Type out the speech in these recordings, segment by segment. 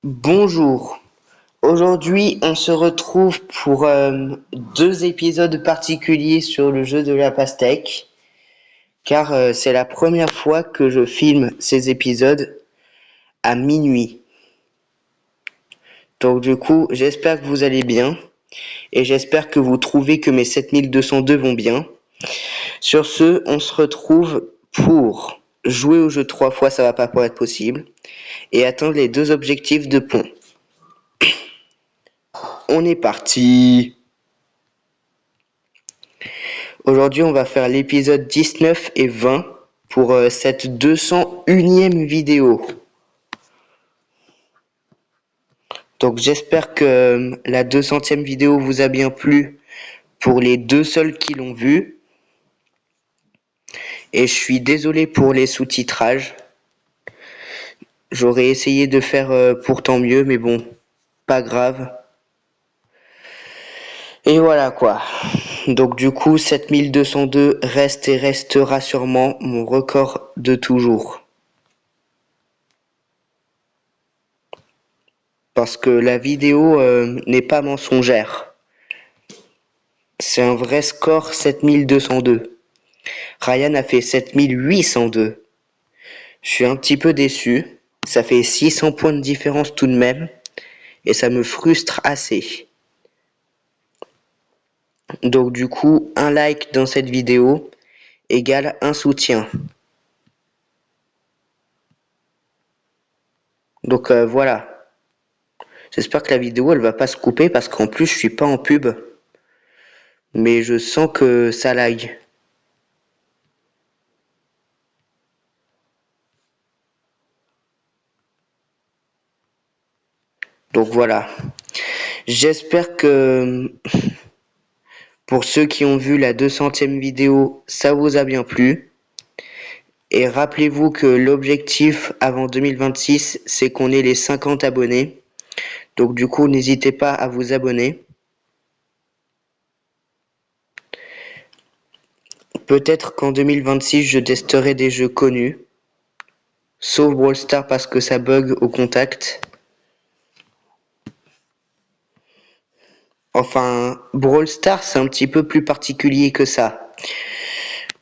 Bonjour, aujourd'hui on se retrouve pour deux épisodes particuliers sur le jeu de la pastèque, car c'est la première fois que je filme ces épisodes à minuit. Donc du coup, j'espère que vous allez bien, et j'espère que vous trouvez que mes 7202 vont bien. Sur ce, on se retrouve pour jouer au jeu 3 fois, ça va pas pour être possible, et atteindre les deux objectifs de pont. On est parti. Aujourd'hui, on va faire l'épisode 19 et 20 pour cette 201e vidéo. Donc j'espère que la 200e vidéo vous a bien plu pour les deux seuls qui l'ont vue. Et je suis désolé pour les sous-titrages. J'aurais essayé de faire pourtant mieux, mais bon, pas grave. Et voilà quoi. Donc du coup, 7202 reste et restera sûrement mon record de toujours. Parce que la vidéo n'est pas mensongère. C'est un vrai score 7202. Ryan a fait 7802. Je suis un petit peu déçu. Ça fait 600 points de différence tout de même. Et ça me frustre assez. Donc du coup, un like dans cette vidéo égale un soutien. Donc voilà. J'espère que la vidéo elle va pas se couper parce qu'en plus je suis pas en pub. Mais je sens que ça lag. Donc voilà. J'espère que pour ceux qui ont vu la 200e vidéo, ça vous a bien plu. Et rappelez-vous que l'objectif avant 2026, c'est qu'on ait les 50 abonnés. Donc du coup, n'hésitez pas à vous abonner. Peut-être qu'en 2026, je testerai des jeux connus. Sauf Brawl Stars parce que ça bug au contact. Enfin, Brawl Stars, c'est un petit peu plus particulier que ça.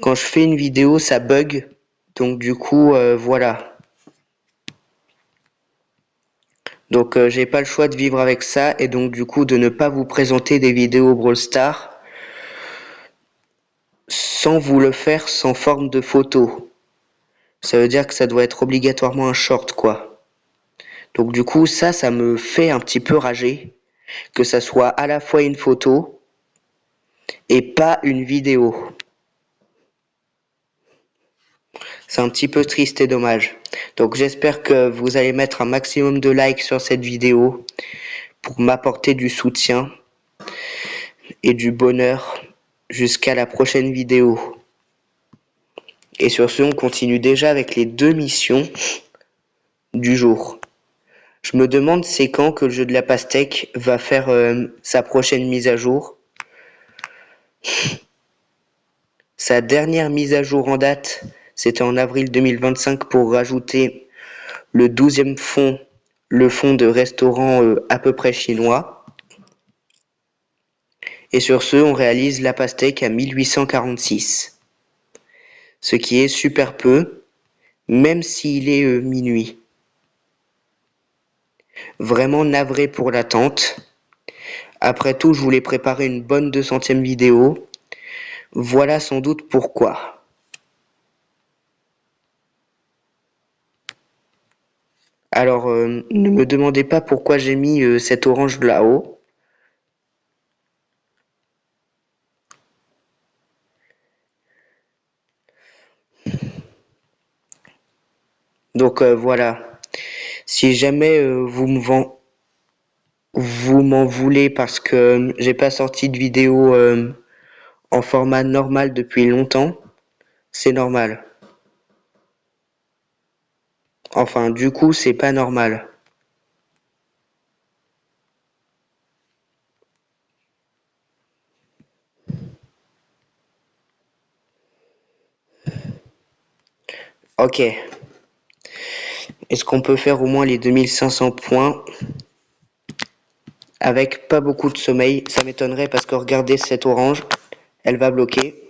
Quand je fais une vidéo, ça bug. Donc du coup, voilà. Donc j'ai pas le choix de vivre avec ça et donc du coup de ne pas vous présenter des vidéos Brawl Stars sans vous le faire sans forme de photo. Ça veut dire que ça doit être obligatoirement un short quoi. Donc du coup ça me fait un petit peu rager que ça soit à la fois une photo et pas une vidéo. C'est un petit peu triste et dommage. Donc j'espère que vous allez mettre un maximum de likes sur cette vidéo pour m'apporter du soutien et du bonheur jusqu'à la prochaine vidéo. Et sur ce, on continue déjà avec les deux missions du jour. Je me demande c'est quand que le jeu de la pastèque va faire sa prochaine mise à jour. Sa dernière mise à jour en date, c'était en avril 2025 pour rajouter le 12e fond, le fond de restaurant à peu près chinois. Et sur ce, on réalise la pastèque à 1846. Ce qui est super peu, même s'il est minuit. Vraiment navré pour l'attente. Après tout, je voulais préparer une bonne 200e vidéo. Voilà sans doute pourquoi. Alors, ne me demandez pas pourquoi j'ai mis cette orange là-haut. Donc voilà. Si jamais vous m'en voulez parce que j'ai pas sorti de vidéo en format normal depuis longtemps, c'est normal. Enfin, du coup, c'est pas normal. Ok. Est-ce qu'on peut faire au moins les 2500 points avec pas beaucoup de sommeil? Ça m'étonnerait parce que regardez cette orange, elle va bloquer.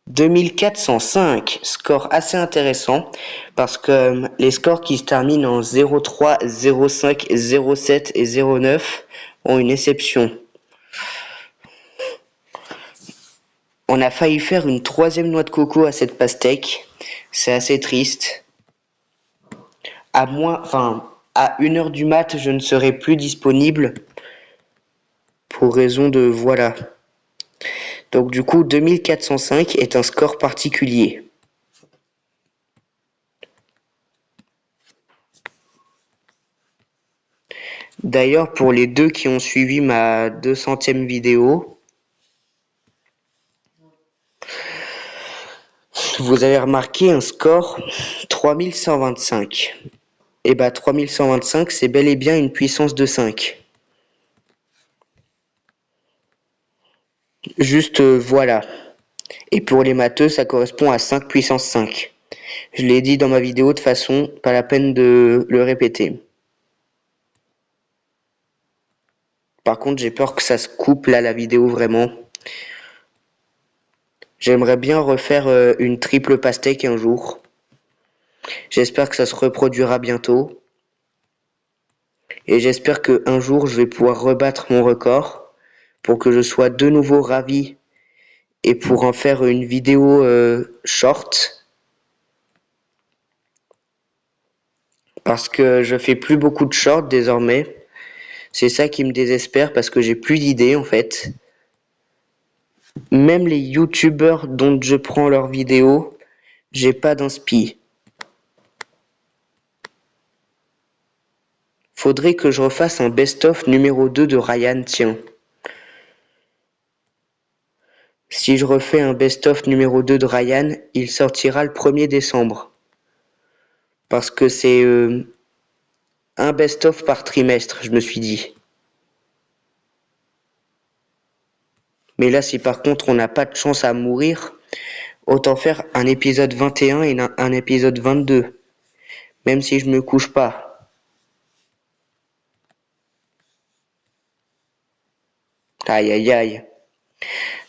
« 2405, score assez intéressant parce que les scores qui se terminent en 03, 05, 07 et 09 ont une exception. On a failli faire une troisième noix de coco à cette pastèque, c'est assez triste. À 1h du mat, je ne serai plus disponible pour raison de voilà. Donc du coup, 2405 est un score particulier. D'ailleurs, pour les deux qui ont suivi ma 200e vidéo, vous avez remarqué un score 3125. Et bah 3125, c'est bel et bien une puissance de 5. Juste voilà. Et pour les matheux, ça correspond à 5 puissance 5. Je l'ai dit dans ma vidéo de façon, pas la peine de le répéter. Par contre, j'ai peur que ça se coupe là la vidéo vraiment. J'aimerais bien refaire une triple pastèque un jour. J'espère que ça se reproduira bientôt. Et j'espère qu'un jour je vais pouvoir rebattre mon record pour que je sois de nouveau ravi et pour en faire une vidéo short. Parce que je fais plus beaucoup de shorts désormais. C'est ça qui me désespère parce que j'ai plus d'idées en fait. Même les youtubeurs dont je prends leurs vidéos, j'ai pas d'inspi. Faudrait que je refasse un best-of numéro 2 de Ryan, tiens. Si je refais un best-of numéro 2 de Ryan, il sortira le 1er décembre. Parce que c'est un best-of par trimestre, je me suis dit. Mais là, si par contre on n'a pas de chance à mourir, autant faire un épisode 21 et un épisode 22. Même si je me couche pas. Aïe aïe aïe.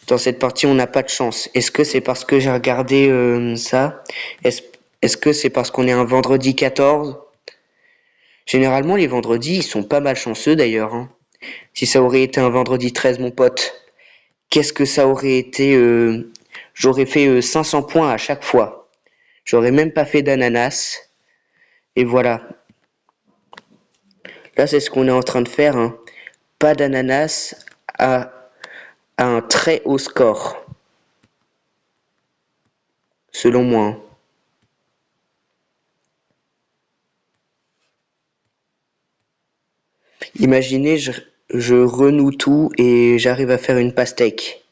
Dans cette partie, on n'a pas de chance. Est-ce que c'est parce que j'ai regardé ça? Est-ce que c'est parce qu'on est un vendredi 14? Généralement, les vendredis, ils sont pas mal chanceux d'ailleurs. Hein. Si ça aurait été un vendredi 13, mon pote, qu'est-ce que ça aurait été J'aurais fait 500 points à chaque fois. J'aurais même pas fait d'ananas. Et voilà. Là, c'est ce qu'on est en train de faire. Hein. Pas d'ananas à un très haut score. Selon moi. Hein. Imaginez, je renoue tout et j'arrive à faire une pastèque.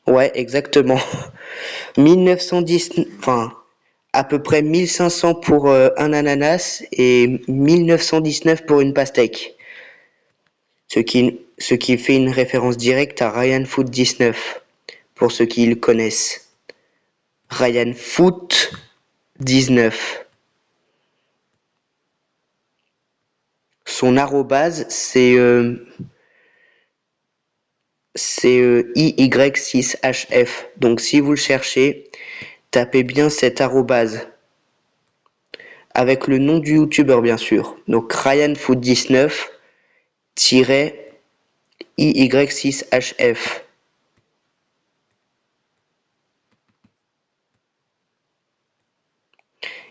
Ouais, exactement. 1910, enfin, à peu près 1500 pour un ananas et 1919 pour une pastèque. Ce qui fait une référence directe à Ryan Foot 19, pour ceux qui le connaissent. Ryan Foot 19. Son arrobase, c'est IY6HF. Donc si vous le cherchez, tapez bien cet arrobase. Avec le nom du youtubeur bien sûr. Donc RyanFoot19 IY6HF.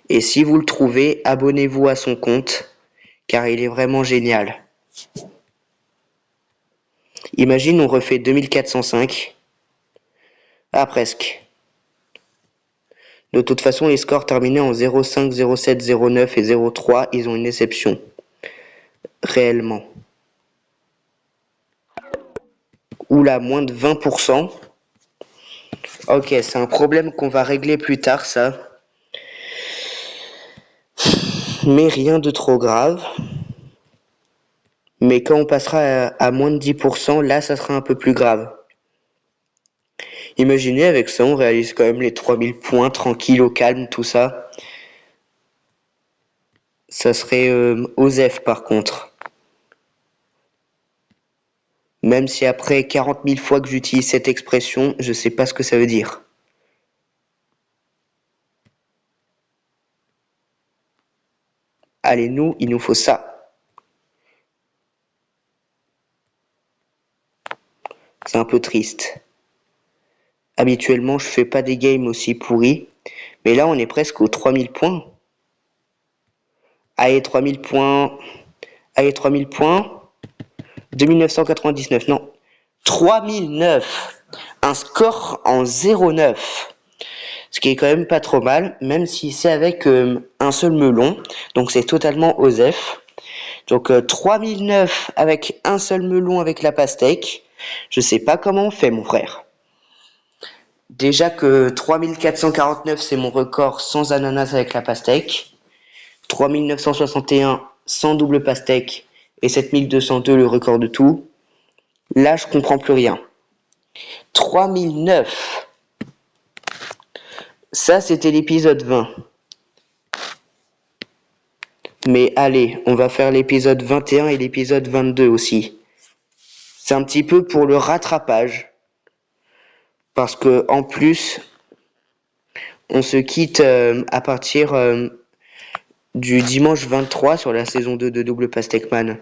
Et si vous le trouvez, abonnez-vous à son compte, car il est vraiment génial. Imagine, on refait 2405. Ah, presque. De toute façon, les scores terminés en 05, 07, 09 et 03, ils ont une exception. Réellement. Oula, moins de 20%. Ok, c'est un problème qu'on va régler plus tard, ça. Mais rien de trop grave. Mais quand on passera à moins de 10%, là, ça sera un peu plus grave. Imaginez, avec ça, on réalise quand même les 3000 points, tranquille, au calme, tout ça. Ça serait OSEF, par contre. Même si après 40 000 fois que j'utilise cette expression, je sais pas ce que ça veut dire. Allez, il nous faut ça. C'est un peu triste. Habituellement, je fais pas des games aussi pourris. Mais là, on est presque aux 3000 points. Allez, 3000 points. Allez, 3000 points. 2999, non. 3009. Un score en 0,9. Ce qui est quand même pas trop mal, même si c'est avec un seul melon. Donc c'est totalement OSEF. Donc 3009 avec un seul melon avec la pastèque. Je sais pas comment on fait, mon frère. Déjà que 3449 c'est mon record sans ananas avec la pastèque. 3961 sans double pastèque. Et 7202 le record de tout. Là, je comprends plus rien. 3009. Ça, c'était l'épisode 20. Mais allez, on va faire l'épisode 21 et l'épisode 22 aussi. C'est un petit peu pour le rattrapage. Parce que en plus, on se quitte à partir du dimanche 23 sur la saison 2 de Double Pastèque Man.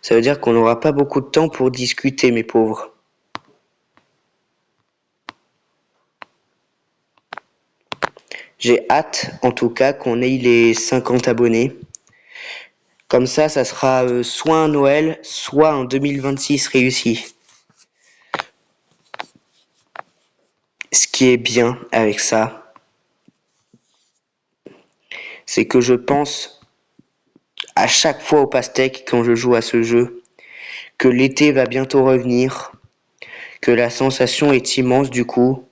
Ça veut dire qu'on n'aura pas beaucoup de temps pour discuter, mes pauvres. J'ai hâte, en tout cas, qu'on ait les 50 abonnés. Comme ça sera soit un Noël, soit un 2026 réussi. Ce qui est bien avec ça, c'est que je pense à chaque fois au pastèque quand je joue à ce jeu, que l'été va bientôt revenir, que la sensation est immense du coup,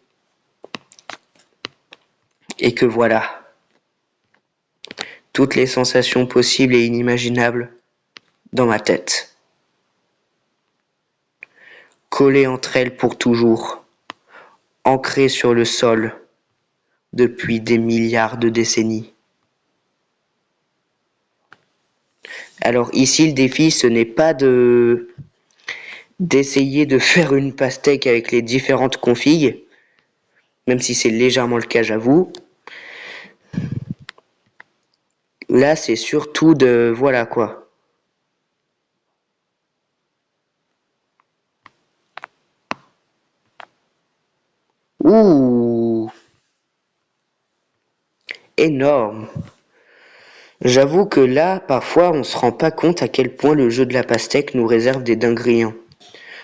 et que voilà, toutes les sensations possibles et inimaginables dans ma tête, collées entre elles pour toujours, ancrées sur le sol depuis des milliards de décennies. Alors ici, le défi, ce n'est pas d'essayer de faire une pastèque avec les différentes configs, même si c'est légèrement le cas, j'avoue. Là, c'est surtout de... Voilà, quoi. Ouh! Énorme! J'avoue que là, parfois, on se rend pas compte à quel point le jeu de la pastèque nous réserve des dingueries.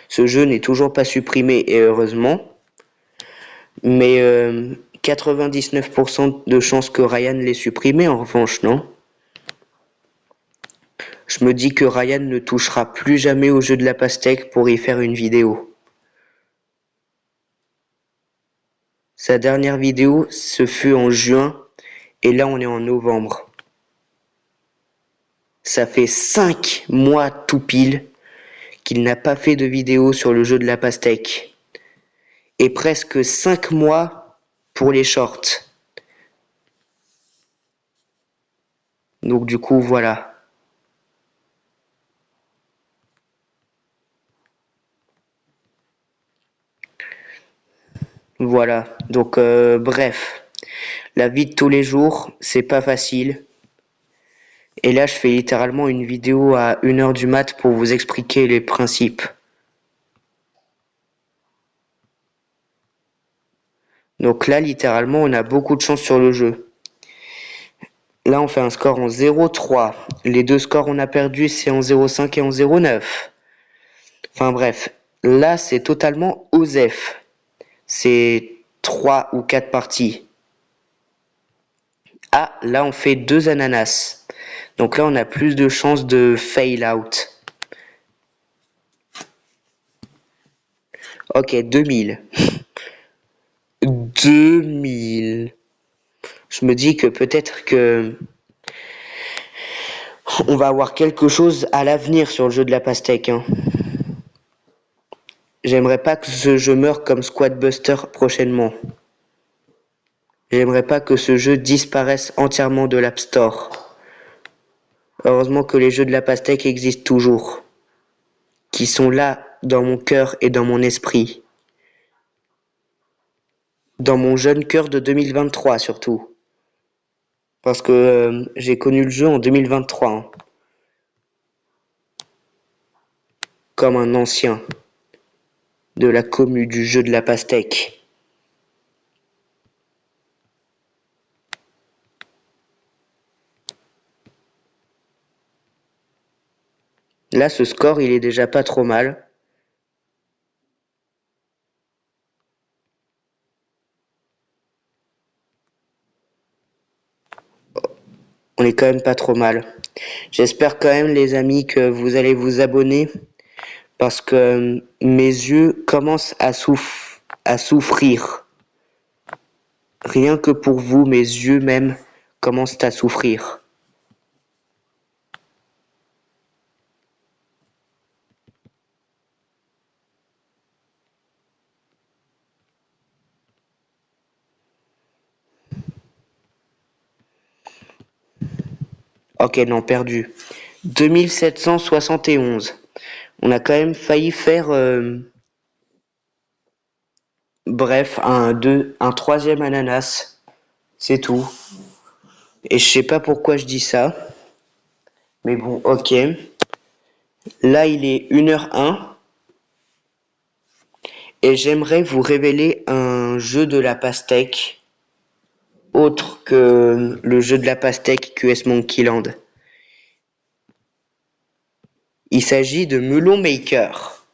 Ce jeu n'est toujours pas supprimé, et heureusement. Mais 99% de chances que Ryan l'ait supprimé, en revanche, non? Je me dis que Ryan ne touchera plus jamais au jeu de la pastèque pour y faire une vidéo. Sa dernière vidéo, ce fut en juin, et là on est en novembre. Ça fait 5 mois tout pile qu'il n'a pas fait de vidéo sur le jeu de la pastèque. Et presque 5 mois pour les shorts. Donc du coup, voilà. Voilà. Donc bref. La vie de tous les jours, c'est pas facile. Et là, je fais littéralement une vidéo à 1h du mat pour vous expliquer les principes. Donc là, littéralement, on a beaucoup de chance sur le jeu. Là, on fait un score en 0,3. Les deux scores on a perdu, c'est en 0,5 et en 0,9. Enfin bref, là, c'est totalement OSEF. C'est 3 ou 4 parties. Ah, là, on fait 2 ananas. Donc là, on a plus de chances de fail out. Ok, 2000. 2000. Je me dis que peut-être que... On va avoir quelque chose à l'avenir sur le jeu de la pastèque. Hein. J'aimerais pas que ce jeu meure comme Squad Buster prochainement. J'aimerais pas que ce jeu disparaisse entièrement de l'App Store. Heureusement que les jeux de la pastèque existent toujours. Qui sont là dans mon cœur et dans mon esprit. Dans mon jeune cœur de 2023 surtout. Parce que j'ai connu le jeu en 2023. Hein. Comme un ancien de la commu du jeu de la pastèque. Là, ce score, il est déjà pas trop mal. On est quand même pas trop mal. J'espère quand même, les amis, que vous allez vous abonner. Parce que mes yeux commencent à souffrir. Rien que pour vous, mes yeux même commencent à souffrir. Ok, non, perdu. 2771. On a quand même failli faire... bref, un troisième ananas. C'est tout. Et je sais pas pourquoi je dis ça. Mais bon, ok. Là, il est 1h01. Et j'aimerais vous révéler un jeu de la pastèque. Autre que le jeu de la pastèque QS Monkey Land. Il s'agit de Melon Maker.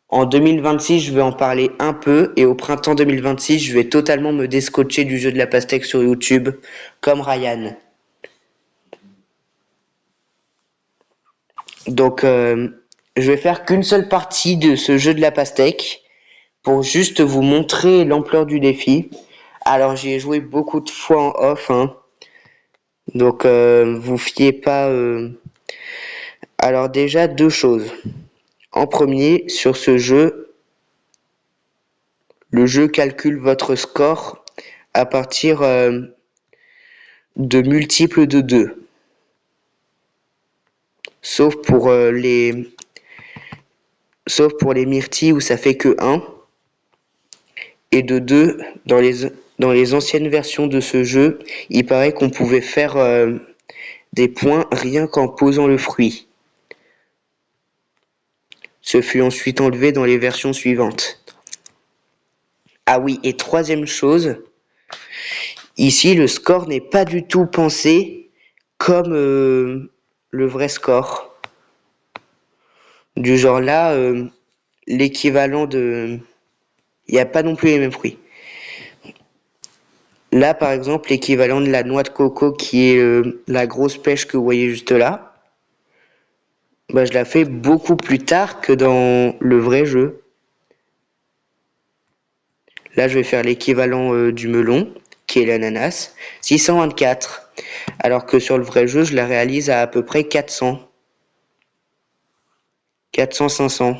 En 2026, je vais en parler un peu et au printemps 2026, je vais totalement me descotcher du jeu de la pastèque sur YouTube, comme Ryan. Donc, je vais faire qu'une seule partie de ce jeu de la pastèque pour juste vous montrer l'ampleur du défi. Alors, j'y ai joué beaucoup de fois en off, hein. Donc, vous fiez pas... Alors déjà, deux choses. En premier, sur ce jeu, le jeu calcule votre score à partir de multiples de 2. Sauf pour les myrtilles où ça fait que 1. Et de 2, dans les anciennes versions de ce jeu, il paraît qu'on pouvait faire des points rien qu'en posant le fruit. Ce fut ensuite enlevé dans les versions suivantes. Ah oui, et troisième chose, ici le score n'est pas du tout pensé comme le vrai score. Du genre là, l'équivalent de... Il n'y a pas non plus les mêmes fruits. Là, par exemple, l'équivalent de la noix de coco qui est la grosse pêche que vous voyez juste là, bah, je la fais beaucoup plus tard que dans le vrai jeu. Là, je vais faire l'équivalent du melon, qui est l'ananas, 624. Alors que sur le vrai jeu, je la réalise à peu près 400. 400, 500.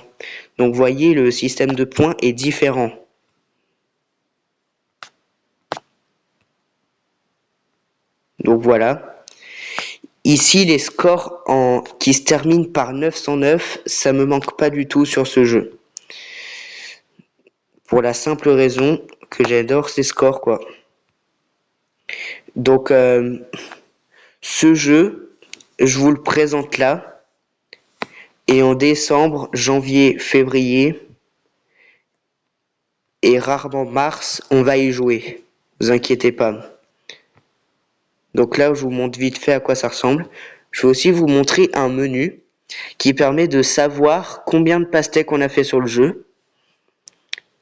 Donc, vous voyez, le système de points est différent. Donc, voilà. Ici, les scores qui se terminent par 909, ça me manque pas du tout sur ce jeu. Pour la simple raison que j'adore ces scores, quoi. Donc, ce jeu, je vous le présente là. Et en décembre, janvier, février et rarement mars, on va y jouer. Vous inquiétez pas. Donc là, je vous montre vite fait à quoi ça ressemble. Je vais aussi vous montrer un menu qui permet de savoir combien de pastèques on a fait sur le jeu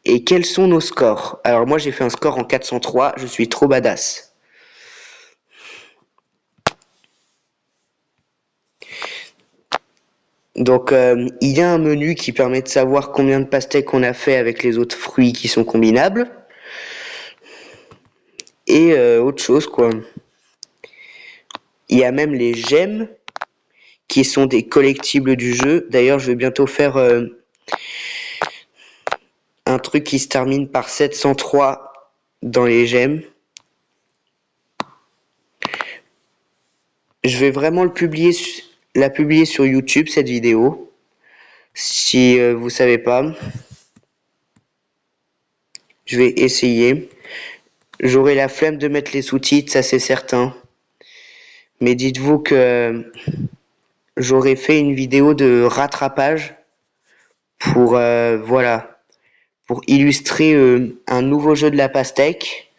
et quels sont nos scores. Alors moi, j'ai fait un score en 403, je suis trop badass. Donc, il y a un menu qui permet de savoir combien de pastèques on a fait avec les autres fruits qui sont combinables. Et autre chose, quoi. Il y a même les gemmes qui sont des collectibles du jeu. D'ailleurs, je vais bientôt faire un truc qui se termine par 703 dans les gemmes. Je vais vraiment la publier sur YouTube, cette vidéo. Si vous savez pas, je vais essayer. J'aurai la flemme de mettre les sous-titres, ça c'est certain. Mais dites-vous que j'aurais fait une vidéo de rattrapage pour voilà, pour illustrer un nouveau jeu de la pastèque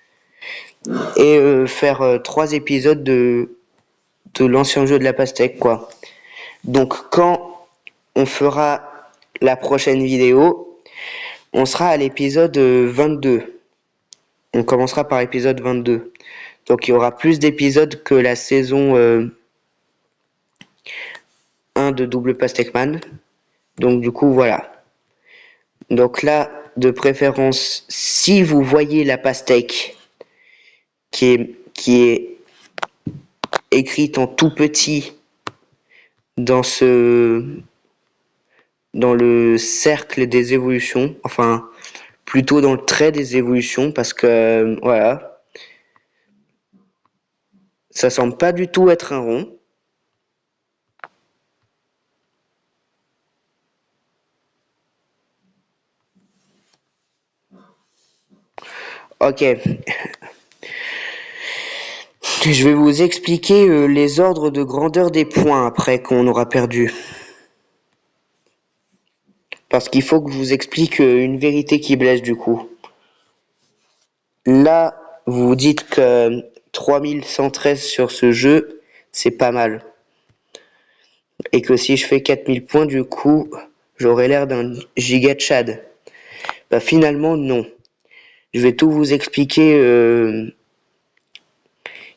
et faire 3 épisodes de l'ancien jeu de la pastèque, quoi. Donc quand on fera la prochaine vidéo, on sera à l'épisode 22. On commencera par l'épisode 22. Donc il y aura plus d'épisodes que la saison 1 de Double Pastèque Man. Donc du coup voilà. Donc là, de préférence, si vous voyez la pastèque qui est écrite en tout petit dans le cercle des évolutions, enfin plutôt dans le trait des évolutions, parce que voilà, ça semble pas du tout être un rond. Ok. Je vais vous expliquer les ordres de grandeur des points après qu'on aura perdu. Parce qu'il faut que je vous explique une vérité qui blesse du coup. Là, vous vous dites que 3113 sur ce jeu, c'est pas mal. Et que si je fais 4000 points, du coup, j'aurai l'air d'un giga Tchad. Bah finalement, non. Je vais tout vous expliquer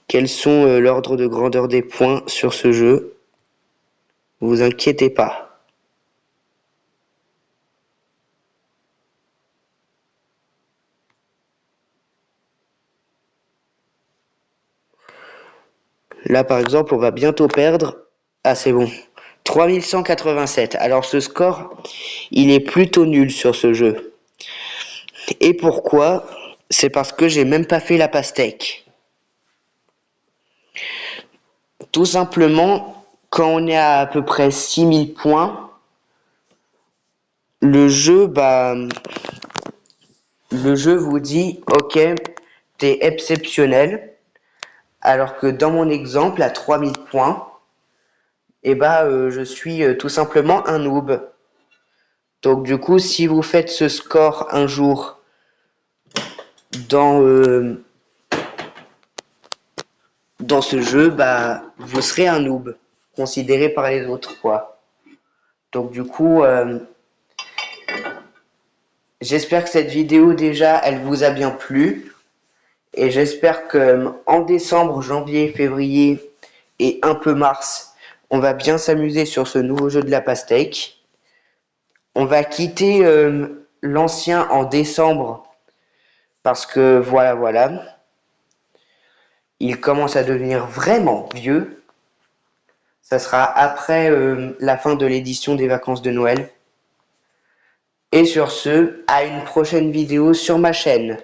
quels sont l'ordre de grandeur des points sur ce jeu. Vous inquiétez pas. Là, par exemple, on va bientôt perdre. Ah, c'est bon. 3187. Alors, ce score, il est plutôt nul sur ce jeu. Et pourquoi? C'est parce que j'ai même pas fait la pastèque. Tout simplement, quand on est à peu près 6000 points, le jeu vous dit, ok, t'es exceptionnel. Alors que dans mon exemple, à 3000 points, je suis tout simplement un noob. Donc du coup, si vous faites ce score un jour dans ce jeu, vous serez un noob, considéré par les autres, quoi. Donc du coup, j'espère que cette vidéo déjà, elle vous a bien plu. Et j'espère que en décembre, janvier, février et un peu mars, on va bien s'amuser sur ce nouveau jeu de la pastèque. On va quitter l'ancien en décembre parce que voilà, il commence à devenir vraiment vieux. Ça sera après la fin de l'édition des vacances de Noël. Et sur ce, à une prochaine vidéo sur ma chaîne.